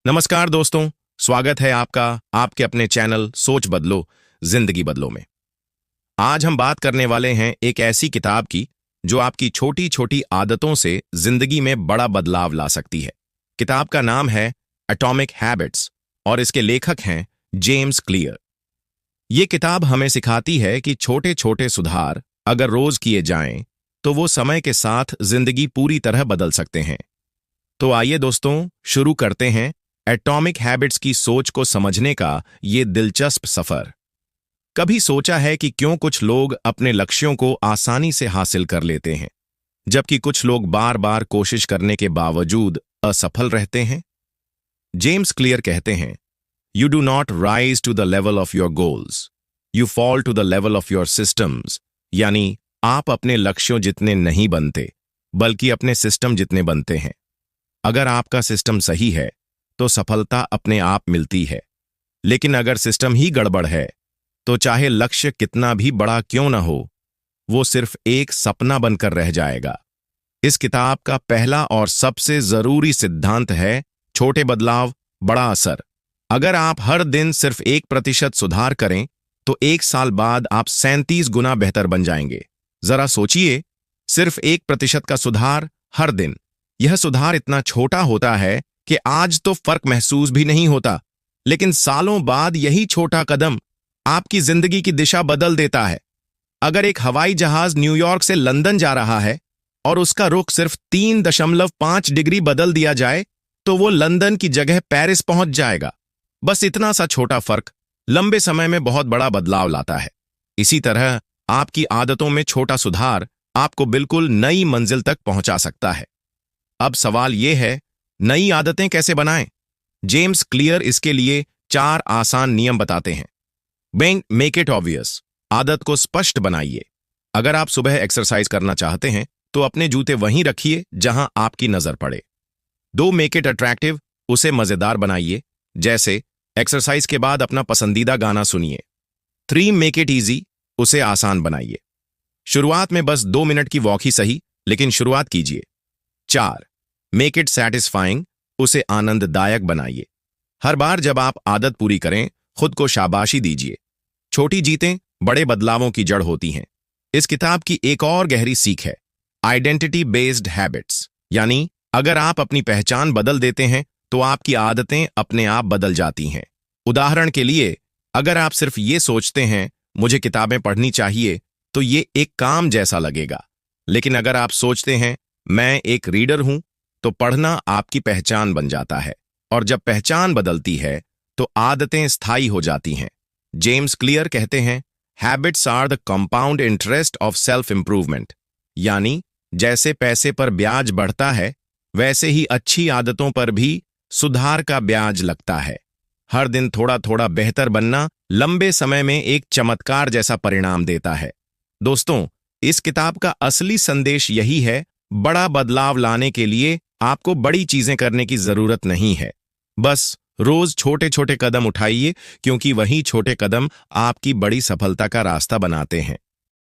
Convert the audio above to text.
नमस्कार दोस्तों, स्वागत है आपका आपके अपने चैनल सोच बदलो जिंदगी बदलो में। आज हम बात करने वाले हैं एक ऐसी किताब की जो आपकी छोटी छोटी आदतों से जिंदगी में बड़ा बदलाव ला सकती है। किताब का नाम है एटॉमिक हैबिट्स और इसके लेखक हैं जेम्स क्लियर। ये किताब हमें सिखाती है कि छोटे छोटे सुधार अगर रोज किए जाएं तो वो समय के साथ जिंदगी पूरी तरह बदल सकते हैं। तो आइए दोस्तों, शुरू करते हैं एटॉमिक हैबिट्स की सोच को समझने का ये दिलचस्प सफर। कभी सोचा है कि क्यों कुछ लोग अपने लक्ष्यों को आसानी से हासिल कर लेते हैं जबकि कुछ लोग बार बार कोशिश करने के बावजूद असफल रहते हैं? जेम्स क्लियर कहते हैं, you do not rise to the level of your goals, you fall to the level of your systems. यानी आप अपने लक्ष्यों जितने नहीं बनते बल्कि अपने सिस्टम जितने बनते हैं। अगर आपका सिस्टम सही है तो सफलता अपने आप मिलती है, लेकिन अगर सिस्टम ही गड़बड़ है तो चाहे लक्ष्य कितना भी बड़ा क्यों न हो, वो सिर्फ एक सपना बनकर रह जाएगा। इस किताब का पहला और सबसे जरूरी सिद्धांत है छोटे बदलाव बड़ा असर। अगर आप हर दिन सिर्फ 1% सुधार करें तो 1 साल बाद आप 37 गुना बेहतर बन जाएंगे। जरा सोचिए, सिर्फ 1% का सुधार हर दिन। यह सुधार इतना छोटा होता है कि आज तो फर्क महसूस भी नहीं होता, लेकिन सालों बाद यही छोटा कदम आपकी जिंदगी की दिशा बदल देता है। अगर एक हवाई जहाज न्यूयॉर्क से लंदन जा रहा है और उसका रुख सिर्फ 3.5 डिग्री बदल दिया जाए तो वो लंदन की जगह पेरिस पहुंच जाएगा। बस इतना सा छोटा फर्क लंबे समय में बहुत बड़ा बदलाव लाता है। इसी तरह आपकी आदतों में छोटा सुधार आपको बिल्कुल नई मंजिल तक पहुंचा सकता है। अब सवाल यह है, नई आदतें कैसे बनाएं? जेम्स क्लियर इसके लिए 4 आसान नियम बताते हैं। मेक इट ऑब्वियस, आदत को स्पष्ट बनाइए। अगर आप सुबह एक्सरसाइज करना चाहते हैं तो अपने जूते वहीं रखिए जहां आपकी नजर पड़े। 2 मेक इट अट्रैक्टिव, उसे मजेदार बनाइए, जैसे एक्सरसाइज के बाद अपना पसंदीदा गाना सुनिए। 3 मेक इट इजी, उसे आसान बनाइए। शुरुआत में बस 2 मिनट की वॉक ही सही, लेकिन शुरुआत कीजिए। 4 मेक इट सैटिस्फाइंग, उसे आनंददायक बनाइए। हर बार जब आप आदत पूरी करें खुद को शाबाशी दीजिए। छोटी जीतें बड़े बदलावों की जड़ होती हैं। इस किताब की एक और गहरी सीख है आइडेंटिटी बेस्ड हैबिट्स, यानी अगर आप अपनी पहचान बदल देते हैं तो आपकी आदतें अपने आप बदल जाती हैं। उदाहरण के लिए, अगर आप सिर्फ ये सोचते हैं मुझे किताबें पढ़नी चाहिए तो ये एक काम जैसा लगेगा, लेकिन अगर आप सोचते हैं मैं एक रीडर हूं तो पढ़ना आपकी पहचान बन जाता है, और जब पहचान बदलती है तो आदतें स्थायी हो जाती हैं। जेम्स क्लियर कहते हैं, habits are the compound interest of self improvement. यानी जैसे पैसे पर ब्याज बढ़ता है वैसे ही अच्छी आदतों पर भी सुधार का ब्याज लगता है। हर दिन थोड़ा थोड़ा बेहतर बनना लंबे समय में एक चमत्कार जैसा परिणाम देता है। दोस्तों, इस किताब का असली संदेश यही है, बड़ा बदलाव लाने के लिए आपको बड़ी चीजें करने की जरूरत नहीं है। बस रोज छोटे छोटे कदम उठाइए, क्योंकि वही छोटे कदम आपकी बड़ी सफलता का रास्ता बनाते हैं।